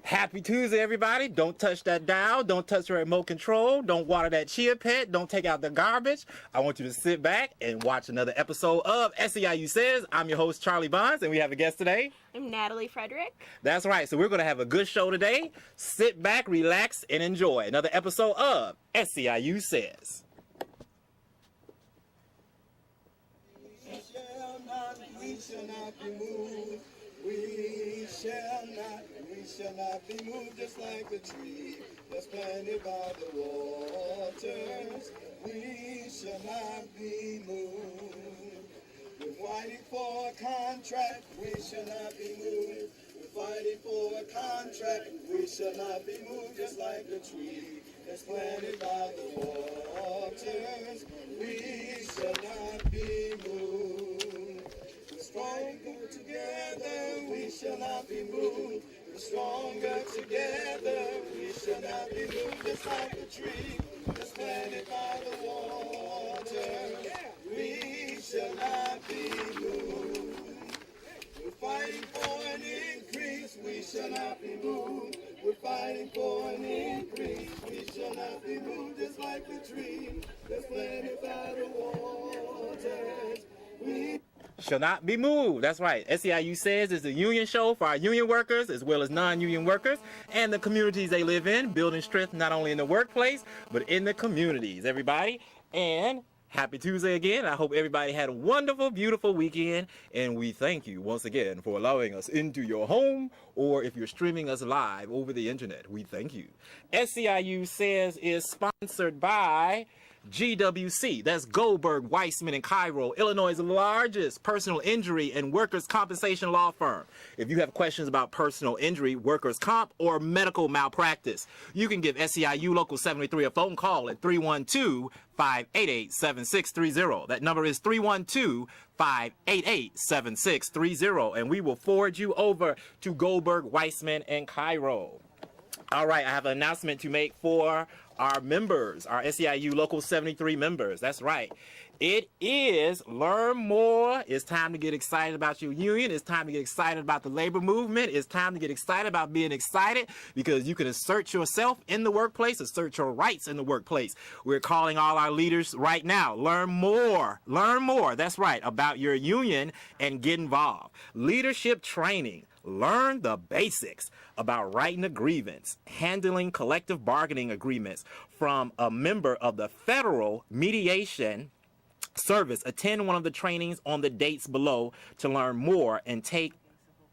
Happy Tuesday, everybody. Don't touch that dial. Don't touch the remote control. Don't water that chia pet. Don't take out the garbage. I want you to sit back and watch another episode of SEIU Says. I'm your host, Charlie Bonds, and we have a guest today. I'm Natalie Frederick. That's right. So we're going to have a good show today. Sit back, relax, and enjoy another episode of SEIU Says. We shall not be moved. We shall not be moved, just like a tree that's planted by the waters. We shall not be moved. We're fighting for a contract. We shall not be moved. We're fighting for a contract. We shall not be moved, just like a tree that's planted by the waters. We shall not be moved. We're stronger together. We shall not be moved. We're stronger together. We shall not be moved, just like a tree that's planted by the water. We shall not be moved. We're fighting for an increase. We shall not be moved. We're fighting for an increase. We shall not be moved, just like the tree that's planted by the waters. We Shall not be moved. That's right. SEIU Says is the union show for our union workers as well as non-union workers and the communities they live in, building strength not only in the workplace, but in the communities, everybody. And happy Tuesday again. I hope everybody had a wonderful, beautiful weekend. And we thank you once again for allowing us into your home, or if you're streaming us live over the internet, we thank you. SEIU Says is sponsored by GWC, that's Goldberg, Weissman, and Cairo, Illinois' largest personal injury and workers' compensation law firm. If you have questions about personal injury, workers' comp, or medical malpractice, you can give SEIU Local 73 a phone call at 312-588-7630. That number is 312-588-7630, and we will forward you over to Goldberg, Weissman, and Cairo. All right, I have an announcement to make for our members, our SEIU Local 73 members. That's right. It is Learn More. It's time to get excited about your union. It's time to get excited about the labor movement. It's time to get excited about being excited because you can assert yourself in the workplace, assert your rights in the workplace. We're calling all our leaders right now. Learn more. Learn more. That's right. About your union and get involved. Leadership training. Learn the basics about writing a grievance, handling collective bargaining agreements from a member of the Federal Mediation Service. Attend one of the trainings on the dates below to learn more and take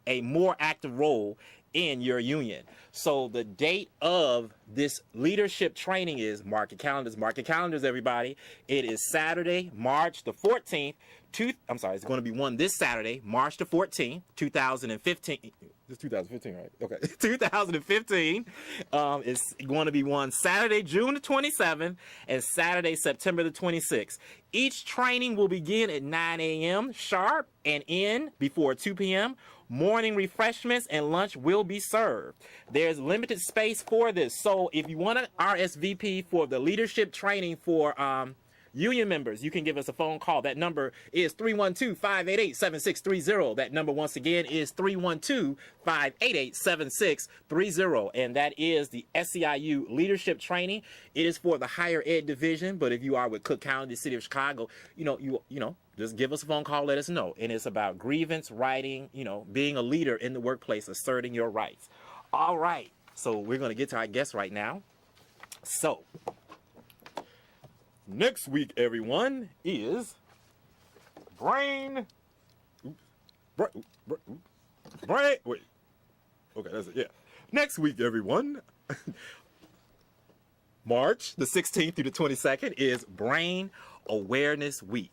a more active role in your union. So the date of this leadership training is, mark your calendars, everybody. It is Saturday, March the 14th. It's going to be one this Saturday, March the 14th, 2015. It's 2015, right? Okay. 2015. It's going to be one Saturday, June the 27th, and Saturday, September the 26th. Each training will begin at 9 a.m. sharp and end before 2 p.m. Morning refreshments and lunch will be served. There's limited space for this. So if you want to RSVP for the leadership training for union members, you can give us a phone call. That number is 312-588-7630. That number, once again, is 312-588-7630. And that is the SEIU leadership training. It is for the higher ed division, but if you are with Cook County, the city of Chicago, you know, just give us a phone call, let us know. And it's about grievance writing, being a leader in the workplace, asserting your rights. All right. So we're going to get to our guest right now. So next week, everyone, is Brain. Wait. Okay, that's it. Yeah. Next week, everyone, March the 16th through the 22nd is Brain Awareness Week.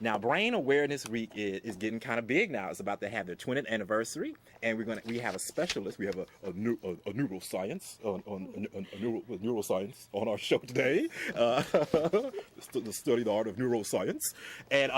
Now, Brain Awareness Week is getting kind of big now. It's about to have their 20th anniversary, and we have a specialist. We have a neuroscience neuroscience on our show today. To study the art of neuroscience, and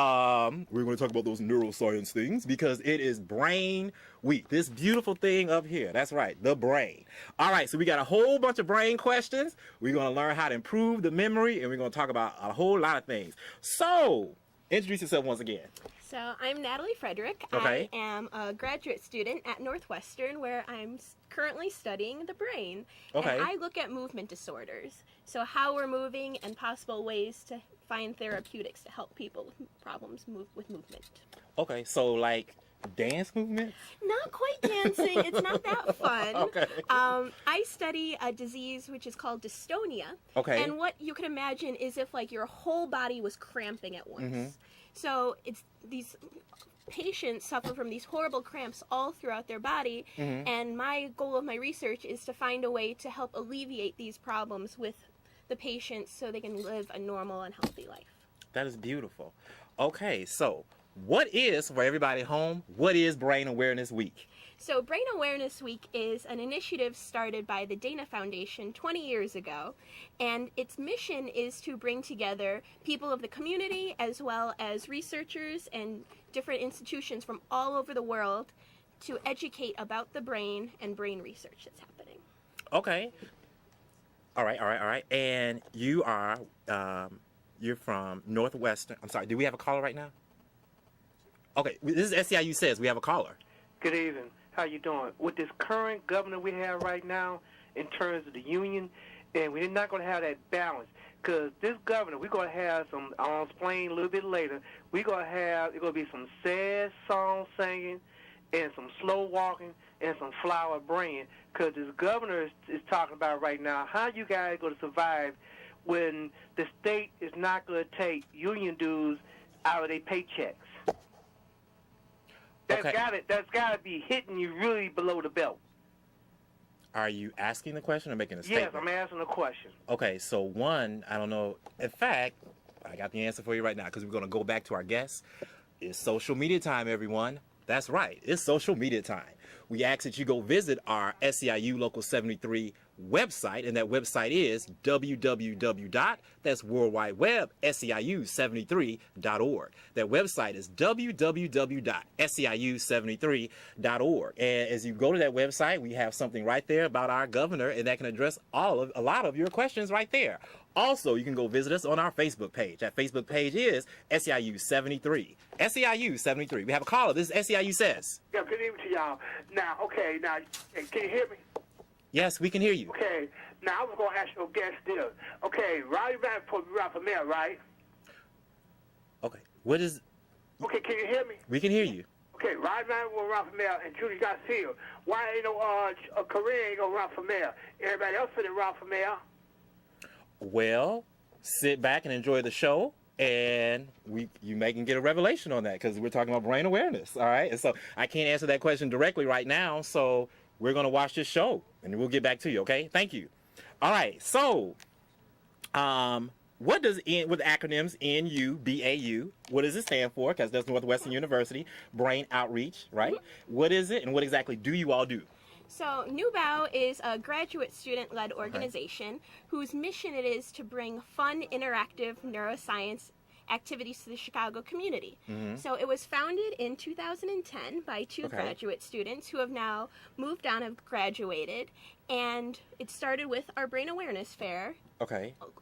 we're going to talk about those neuroscience things because it is Brain Week. This beautiful thing up here. That's right, the brain. All right, so we got a whole bunch of brain questions. We're going to learn how to improve the memory, and we're going to talk about a whole lot of things. So, introduce yourself once again. So I'm Natalie Frederick. Okay. I am a graduate student at Northwestern, where I'm currently studying the brain. Okay. And I look at movement disorders. So how we're moving and possible ways to find therapeutics to help people with problems with movement. Okay, so like dance movements? Not quite dancing. It's not that fun. Okay. I study a disease which is called dystonia. Okay. And what you can imagine is if like your whole body was cramping at once. Mm-hmm. So it's these patients suffer from these horrible cramps all throughout their body. Mm-hmm. And my goal of my research is to find a way to help alleviate these problems with the patients so they can live a normal and healthy life. That is beautiful. Okay, so what is, for everybody at home, what is Brain Awareness Week? So Brain Awareness Week is an initiative started by the Dana Foundation 20 years ago, and its mission is to bring together people of the community as well as researchers and different institutions from all over the world to educate about the brain and brain research that's happening. Okay. All right. And you are, you're from Northwestern. I'm sorry, do we have a caller right now? Okay, this is SEIU Says. We have a caller. Good evening. How you doing? With this current governor we have right now in terms of the union, and we're not going to have that balance. Because this governor, we're going to have some, I'll explain a little bit later, we're going to have, it's going to be some sad song singing and some slow walking and some flower bringing. Because this governor is talking about right now, how you guys going to survive when the state is not going to take union dues out of their paychecks. That's got to be hitting you really below the belt. Are you asking the question or making a Yes, statement? I'm asking a question. Okay, so one, I don't know. In fact, I got the answer for you right now because we're going to go back to our guests. It's social media time, everyone. That's right. It's social media time. We ask that you go visit our SEIU Local 73 website, and that website is www.SEIU73.org. That website is www.SEIU73.org. And as you go to that website, we have something right there about our governor, and that can address a lot of your questions right there. Also, you can go visit us on our Facebook page. That Facebook page is SEIU73. SEIU73. We have a caller. This is SEIU Says. Yeah, good evening to y'all. Now, okay, can you hear me? Yes, we can hear you. Okay, now I was going to ask your guest this. Okay, Rodney ran for mayor, right? Okay, what is... Okay, can you hear me? We can hear you. Okay, Rodney ran for mayor and Judy Garcia. Why ain't Corinne ain't going to run for mayor? Everybody else finna run for mayor. Well, sit back and enjoy the show, and you may can get a revelation on that because we're talking about brain awareness, all right? And so I can't answer that question directly right now, so we're going to watch this show, and we'll get back to you, okay? Thank you. All right, so what does with acronyms NUBAU, what does it stand for? Because that's Northwestern University Brain Outreach, right? What is it, and what exactly do you all do? So NUBAU is a graduate student-led organization whose mission it is to bring fun, interactive neuroscience activities to the Chicago community. Mm-hmm. So it was founded in 2010 by two graduate students who have now moved on, have graduated, and it started with our Brain Awareness Fair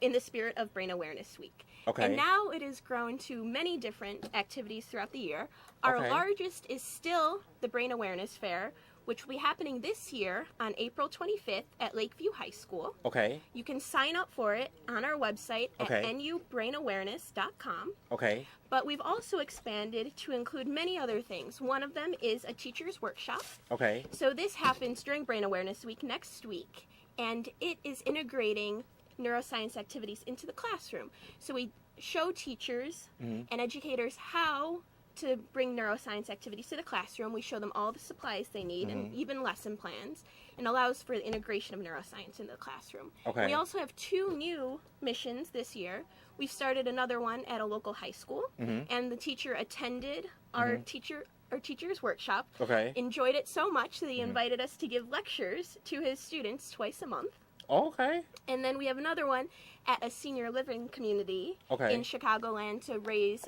in the spirit of Brain Awareness Week. Okay. And now it has grown to many different activities throughout the year. Our largest is still the Brain Awareness Fair, which will be happening this year on April 25th at Lakeview High School. Okay. You can sign up for it on our website at nubrainawareness.com. Okay. But we've also expanded to include many other things. One of them is a teacher's workshop. Okay. So this happens during Brain Awareness Week next week, and it is integrating neuroscience activities into the classroom. So we show teachers and educators how to bring neuroscience activities to the classroom. We show them all the supplies they need and even lesson plans, and allows for the integration of neuroscience into the classroom. Okay. We also have two new missions this year. We've started another one at a local high school, and the teacher attended our teacher's workshop, enjoyed it so much that he invited us to give lectures to his students twice a month. Okay. And then we have another one at a senior living community in Chicagoland to raise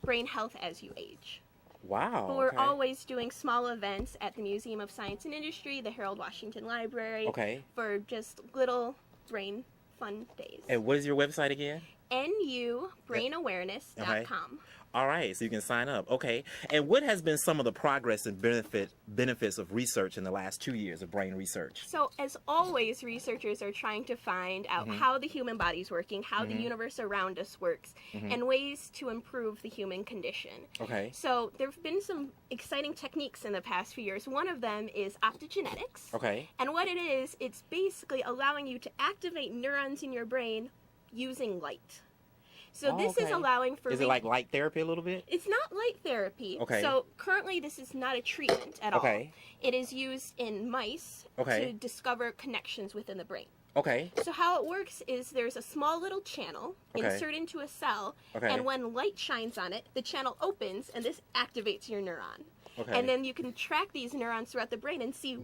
brain health as you age. Wow. But we're always doing small events at the Museum of Science and Industry, the Harold Washington Library, for just little brain fun days. And what is your website again? nubrainawareness.com. All right, so you can sign up. Okay. And what has been some of the progress and benefits of research in the last 2 years of brain research? So, as always, researchers are trying to find out how the human body's working, how the universe around us works, and ways to improve the human condition. Okay. So, there have been some exciting techniques in the past few years. One of them is optogenetics. Okay. And what it is, it's basically allowing you to activate neurons in your brain using light. So this is allowing for... Is it like light therapy a little bit? It's not light therapy. Okay. So currently this is not a treatment at all. Okay. It is used in mice to discover connections within the brain. Okay. So how it works is there's a small little channel inserted into a cell, and when light shines on it, the channel opens, and this activates your neuron. Okay. And then you can track these neurons throughout the brain and see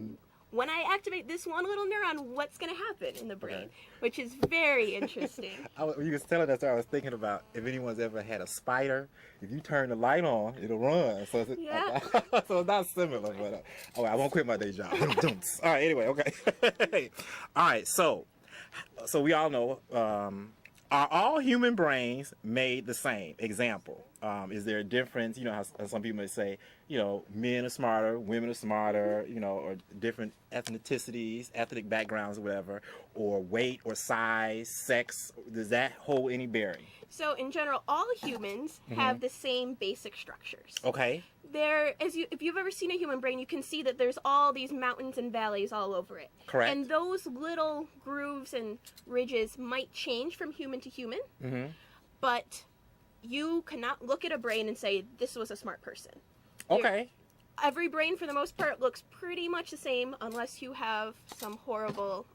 when I activate this one little neuron, what's going to happen in the brain, which is very interesting. You was telling us, I was thinking about if anyone's ever had a spider, if you turn the light on, it'll run. So it's, so it's not similar, but I won't quit my day job. All right, anyway, okay. All right, so we all know, are all human brains made the same? Example, is there a difference? You know how some people may say, you know, men are smarter, women are smarter, you know, or different ethnicities, ethnic backgrounds, or whatever, or weight or size, sex. Does that hold any bearing? So in general, all humans have the same basic structures. Okay. If you've ever seen a human brain, you can see that there's all these mountains and valleys all over it. Correct. And those little grooves and ridges might change from human to human, but you cannot look at a brain and say, this was a smart person. Okay. Every brain, for the most part, looks pretty much the same unless you have some horrible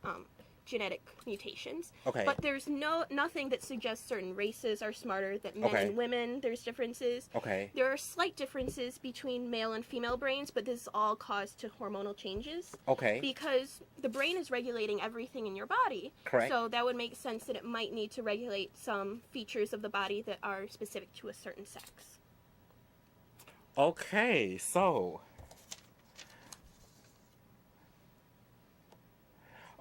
genetic mutations. Okay. But there's nothing that suggests certain races are smarter, that men and women, there's differences. Okay. There are slight differences between male and female brains, but this is all caused to hormonal changes. Okay. Because the brain is regulating everything in your body. Correct. So that would make sense that it might need to regulate some features of the body that are specific to a certain sex. Okay, so.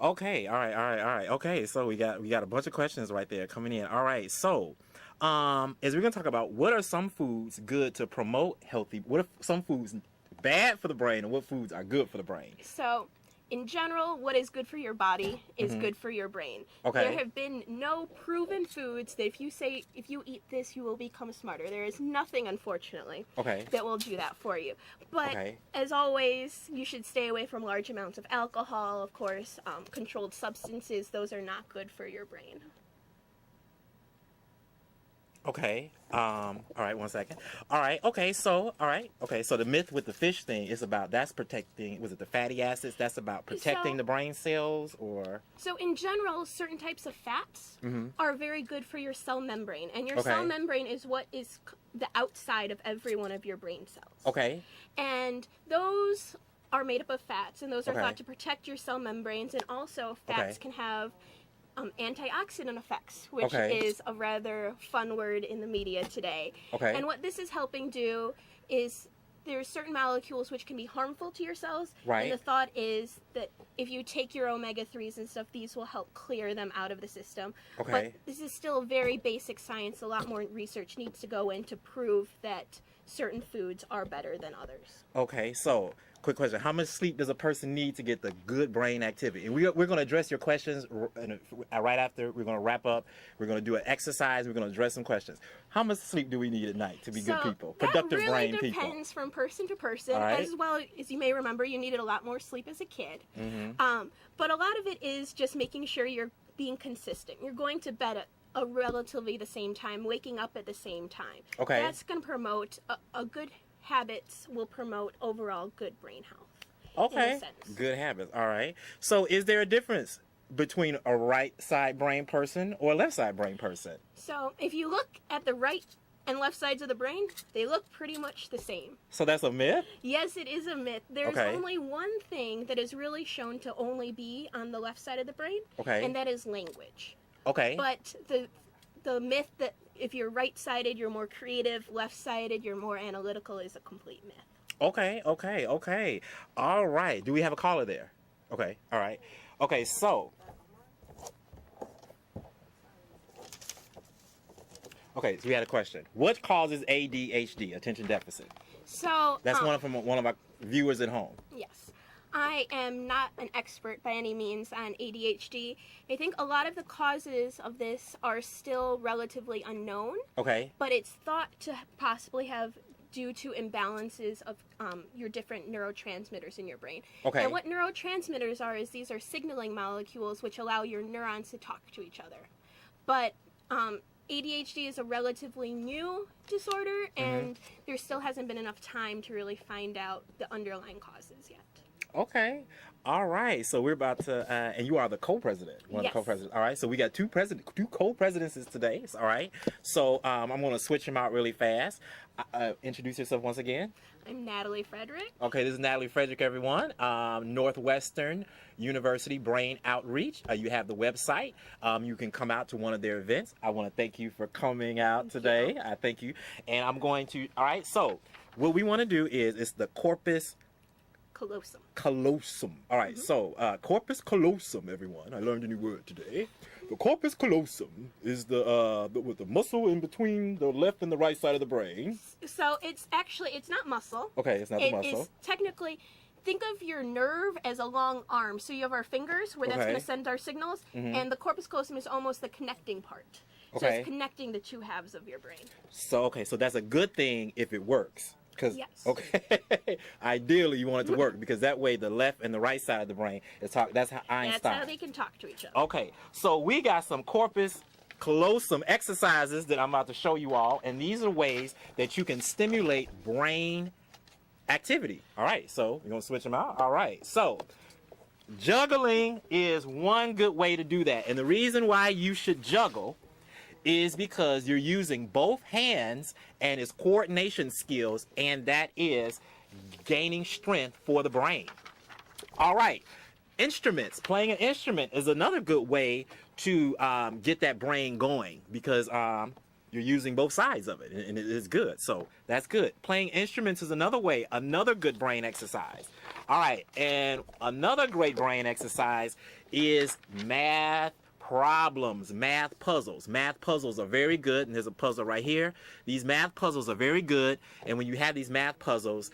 Okay, all right. Okay, so we got a bunch of questions right there coming in. All right, so as we're gonna talk about what are some foods good to promote healthy, what are some foods bad for the brain, and what foods are good for the brain? So, in general, what is good for your body is good for your brain. Okay. There have been no proven foods that if you eat this, you will become smarter. There is nothing, unfortunately, that will do that for you. But as always, you should stay away from large amounts of alcohol, of course, controlled substances. Those are not good for your brain. Okay. All right, 1 second. All right. Okay. So the myth with the fish thing is about that's protecting. Was it the fatty acids? That's about protecting the brain cells, or? So in general, certain types of fats are very good for your cell membrane, and your cell membrane is what is the outside of every one of your brain cells. Okay. And those are made up of fats, and those are thought to protect your cell membranes, and also fats can have antioxidant effects, which is a rather fun word in the media today. Okay. And what this is helping do is there's certain molecules which can be harmful to your cells. Right. And the thought is that if you take your omega-3s and stuff, these will help clear them out of the system. Okay. But this is still very basic science. A lot more research needs to go in to prove that certain foods are better than others. Okay, so quick question. How much sleep does a person need to get the good brain activity? And we're going to address your questions right after. We're going to wrap up. We're going to do an exercise. We're going to address some questions. How much sleep do we need at night to be good people? Productive brain people. That really depends from person to person. Right. As well as you may remember, you needed a lot more sleep as a kid. But a lot of it is just making sure you're being consistent. You're going to bed at a relatively the same time, waking up at the same time. Okay. That's going to promote a good habits will promote overall good brain health. Okay. Good habits. All right. So is there a difference between a right side brain person or a left side brain person? So if you look at the right and left sides of the brain, they look pretty much the same. So that's a myth? Yes, it is a myth. There's only one thing that is really shown to only be on the left side of the brain, and that is language. Okay. But the myth that if you're right-sided, you're more creative, left-sided, you're more analytical is a complete myth. Okay. All right. Do we have a caller there? Okay. All right. Okay, so. Okay, so we had a question. What causes ADHD, attention deficit? So That's one of our viewers at home. yes. I am not an expert by any means on ADHD. I think a lot of the causes of this are still relatively unknown, Okay. but it's thought to possibly have due to imbalances of your different neurotransmitters in your brain. Okay. And what neurotransmitters are is these are signaling molecules which allow your neurons to talk to each other. But ADHD is a relatively new disorder, and there still hasn't been enough time to really find out the underlying causes yet. Okay. All right. So we're about to, and you are the co-president. One Yes. of the co-presidents. All right. So we got two co-presidencies today. All right. So I'm going to switch them out really fast. Introduce yourself once again. I'm Natalie Frederick. Okay. This is Natalie Frederick, everyone. Northwestern University Brain Outreach. You have the website. You can come out to one of their events. I want to thank you for coming out today. I thank you. And I'm going to, all right. So what we want to do is, it's the corpus Callosum. callosum. All right, so corpus callosum, everyone. I learned a new word today. The corpus callosum is the with the muscle in between the left and the right side of the brain. So it's not muscle. Okay, it's not the It muscle. is technically, think of your nerve as a long arm. So you have our fingers where that's Okay. going to send our signals, and the corpus callosum is almost the connecting part. So Okay. it's connecting the two halves of your brain. So so that's a good thing if it works. Cause, Yes. Okay. Ideally, you want it to work because that way the left and the right side of the brain is talk. That's how Einstein. That's how they can talk to each other. Okay, so we got some corpus callosum exercises that I'm about to show you all, and these are ways that you can stimulate brain activity. All right, so we're gonna switch them out. All right, so juggling is one good way to do that, and the reason why you should juggle is because you're using both hands and it's coordination skills, and that is gaining strength for the brain. All right, instruments. Playing an instrument is another good way to get that brain going because you're using both sides of it, and it is good. So that's good. Playing instruments is another way, another good brain exercise. All right, and another great brain exercise is math problems, math puzzles. Math puzzles are very good, and there's a puzzle right here. These math puzzles are very good, and when you have these math puzzles,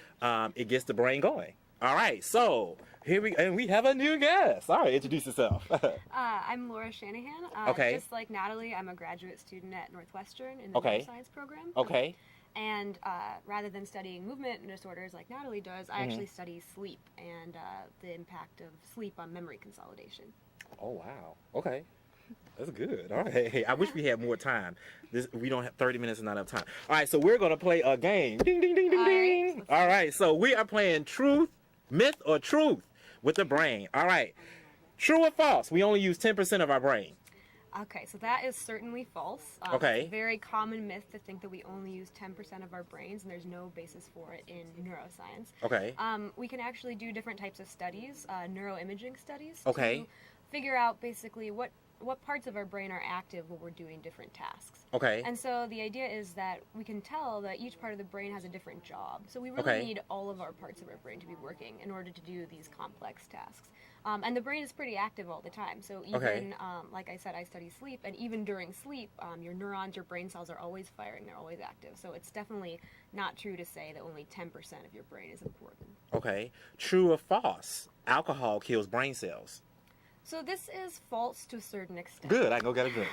it gets the brain going. All right, so here we have a new guest. All right, introduce yourself. I'm Laura Shanahan. Okay. Just like Natalie, I'm a graduate student at Northwestern in the Okay. neuroscience program. Okay. And rather than studying movement disorders like Natalie does, I actually study sleep and the impact of sleep on memory consolidation. Oh wow. Okay. That's good. All right. Hey, I wish we had more time. We don't have 30 minutes, is not enough time. All right, so we're gonna play a game. Ding ding ding ding All right, ding. let's All right, so we are playing truth, myth, or truth with the brain. All right. True or false? We only use 10% of our brain. Okay, so that is certainly false. Okay. It's a very common myth to think that we only use 10% of our brains, and there's no basis for it in neuroscience. Okay. We can actually do different types of studies, neuroimaging studies, Okay. to figure out basically what parts of our brain are active when we're doing different tasks. Okay. And so the idea is that we can tell that each part of the brain has a different job. So we really Okay. need all of our parts of our brain to be working in order to do these complex tasks. And the brain is pretty active all the time. So even, Okay. like I said, I study sleep, and even during sleep, your neurons, your brain cells are always firing, they're always active. So it's definitely not true to say that only 10% of your brain is important. Okay. True or false? Alcohol kills brain cells. So this is false to a certain extent. Good. I can go get a drink.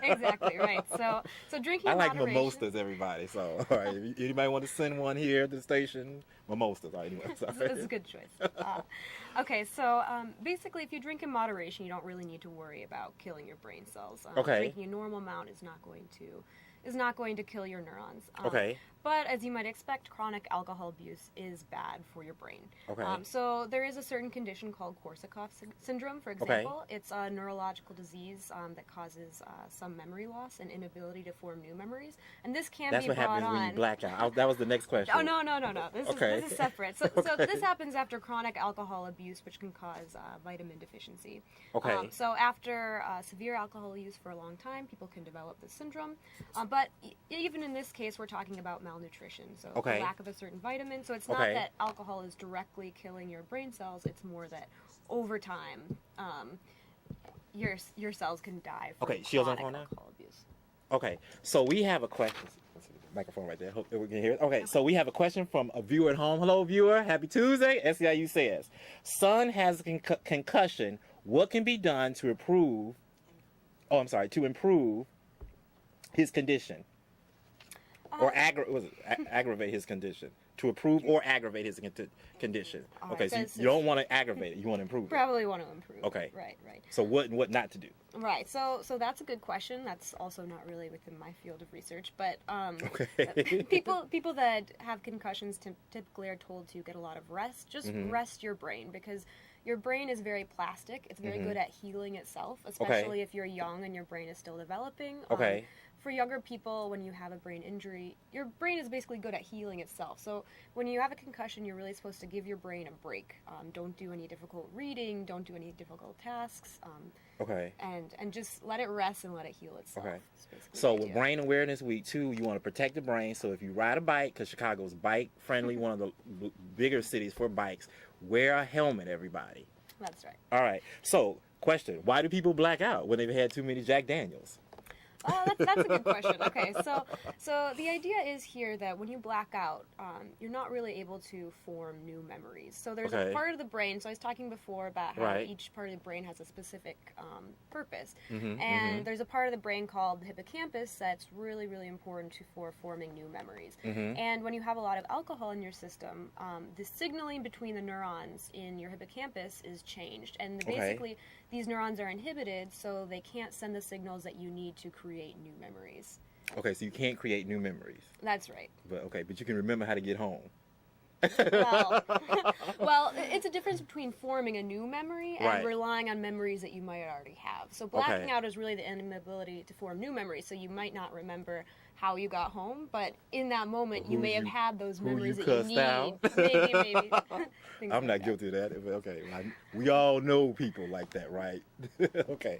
Exactly, right. So drinking I in like moderation. mimosas, everybody. So, all right. If anybody want to send one here to the station? Mimosas. All right. Anyway, sorry. It's a good choice. Okay, so basically, if you drink in moderation, you don't really need to worry about killing your brain cells. Okay. Drinking a normal amount is not going to kill your neurons. Okay. But as you might expect, chronic alcohol abuse is bad for your brain. Okay. So there is a certain condition called Korsakoff syndrome, for example. It's a neurological disease that causes some memory loss and inability to form new memories. And this can That's be what brought happens on. when you black out. That was the next question. Oh, no. Okay. This is separate. So Okay. this happens after chronic alcohol abuse, which can cause vitamin deficiency. Okay. So after severe alcohol use for a long time, people can develop this syndrome. But even in this case, we're talking about malnutrition, so Okay. the lack of a certain vitamin. So it's not Okay. that alcohol is directly killing your brain cells. It's more that over time, your cells can die from Okay, Shield's on chronic phone now? alcohol abuse. Okay, so we have a question. Let's see, microphone right there. Hope that we can hear it. Okay, so we have a question from a viewer at home. Hello, viewer. Happy Tuesday. SEIU says, son has a concussion. What can be done to improve? Oh, I'm sorry, to improve his condition, or aggravate his condition. To improve or aggravate his condition. Okay, so you don't want to aggravate it. You want to improve it. Probably want to improve. Okay. Right. So what not to do? Right. So that's a good question. That's also not really within my field of research, but Okay. people that have concussions typically are told to get a lot of rest. Just rest your brain, because your brain is very plastic. It's very good at healing itself, especially if you're young and your brain is still developing. Okay. For younger people, when you have a brain injury, your brain is basically good at healing itself. So when you have a concussion, you're really supposed to give your brain a break. Don't do any difficult reading. Don't do any difficult tasks. Okay. And just let it rest and let it heal itself. Okay. That's basically So the with idea. Brain Awareness Week, too, you want to protect the brain. So if you ride a bike, because Chicago's bike-friendly, one of the bigger cities for bikes, wear a helmet, everybody. That's right. All right. So, question. Why do people black out when they've had too many Jack Daniels? Oh, that's a good question. Okay, so the idea is here that when you black out, you're not really able to form new memories. So there's a part of the brain. So I was talking before about how each part of the brain has a specific purpose, and there's a part of the brain called the hippocampus that's really, really important for forming new memories. And when you have a lot of alcohol in your system, the signaling between the neurons in your hippocampus is changed, and basically these neurons are inhibited, so they can't send the signals that you need to create new memories. Okay, so you can't create new memories. That's right. But you can remember how to get home. Well, it's a difference between forming a new memory and relying on memories that you might already have. So blacking out is really the inability to form new memories. So you might not remember how you got home, but in that moment you may have had those memories that you need. Out? Maybe. I'm not guilty of that. Okay, we all know people like that, right? Okay.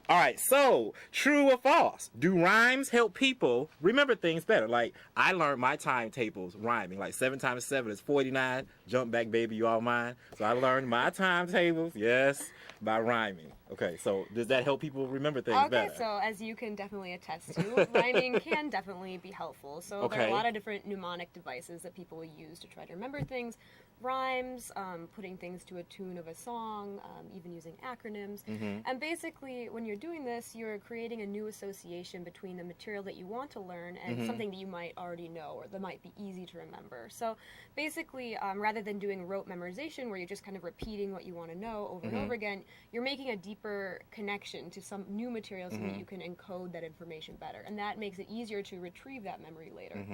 All right, so true or false? Do rhymes help people remember things better? Like, I learned my timetables rhyming. Like 7 times 7 is 49. Jump back, baby, you all mine. So I learned my timetables, yes, by rhyming. Okay, so does that help people remember things better? Okay, so as you can definitely attest to, rhyming can definitely be helpful. So there are a lot of different mnemonic devices that people will use to try to remember things. Rhymes, putting things to a tune of a song, even using acronyms. And basically, when you're doing this, you're creating a new association between the material that you want to learn and something that you might already know or that might be easy to remember. So basically, rather than doing rote memorization where you're just kind of repeating what you want to know over and over again, you're making a deeper connection to some new material so that you can encode that information better. And that makes it easier to retrieve that memory later.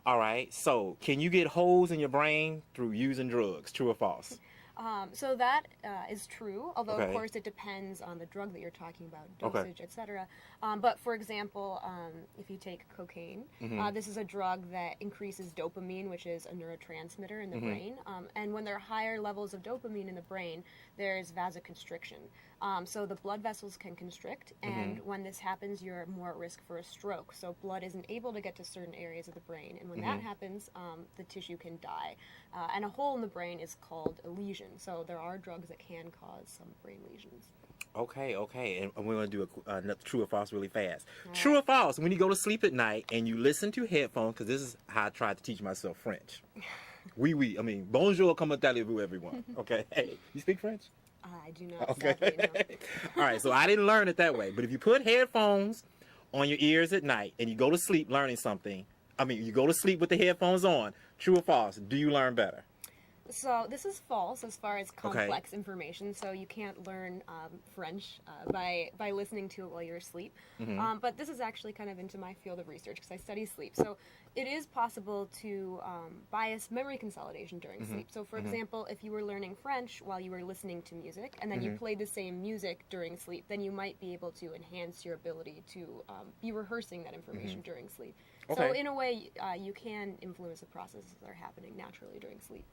All right, so can you get holes in your brain through using drugs? True or false? So that is true, although of course it depends on the drug that you're talking about, dosage, etc. But for example, if you take cocaine, this is a drug that increases dopamine, which is a neurotransmitter in the brain. And when there are higher levels of dopamine in the brain, there's vasoconstriction. So the blood vessels can constrict, and when this happens, you're more at risk for a stroke. So blood isn't able to get to certain areas of the brain, and when that happens, the tissue can die. And a hole in the brain is called a lesion. So there are drugs that can cause some brain lesions. Okay, and we're going to do a true or false really fast. True or false, when you go to sleep at night and you listen to headphones, because this is how I tried to teach myself French. I mean, bonjour, comment allez-vous, everyone. Okay, hey, you speak French? I do not, sadly, no. All right, so I didn't learn it that way. But if you put headphones on your ears at night and you go to sleep learning something, you go to sleep with the headphones on, true or false, do you learn better? So this is false as far as complex information. So you can't learn French by listening to it while you're asleep. But this is actually kind of into my field of research because I study sleep. So it is possible to bias memory consolidation during sleep. So for example, if you were learning French while you were listening to music and then you played the same music during sleep, then you might be able to enhance your ability to be rehearsing that information during sleep. So in a way, you can influence the processes that are happening naturally during sleep.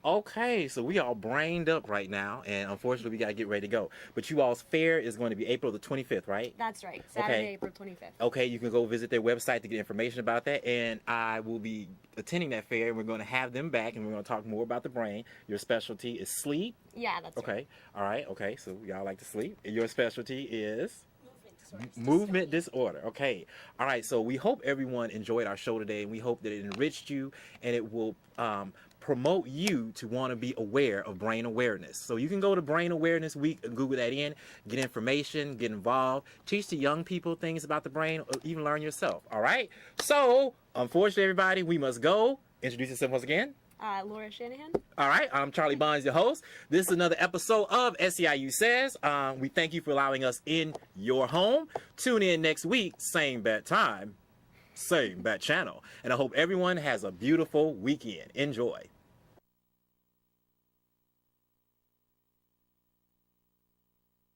Okay, so we all brained up right now, and unfortunately we got to get ready to go. But you all's fair is going to be April the 25th, right? That's right, Saturday, April 25th. Okay, you can go visit their website to get information about that, and I will be attending that fair, and we're going to have them back, and we're going to talk more about the brain. Your specialty is sleep? Yeah, that's right. Okay, all right, okay, so y'all like to sleep. And your specialty is? Movement disorder. Okay. All right. So we hope everyone enjoyed our show today, and we hope that it enriched you and it will promote you to want to be aware of brain awareness. So you can go to Brain Awareness Week and Google that in, get information, get involved, teach the young people things about the brain, or even learn yourself. All right. So unfortunately, everybody, we must go. Introduce yourself once again. Laura Shanahan. All right, I'm Charlie Bonds, your host. This is another episode of SEIU Says. We thank you for allowing us in your home. Tune in next week, same bad time, same bad channel. And I hope everyone has a beautiful weekend. Enjoy.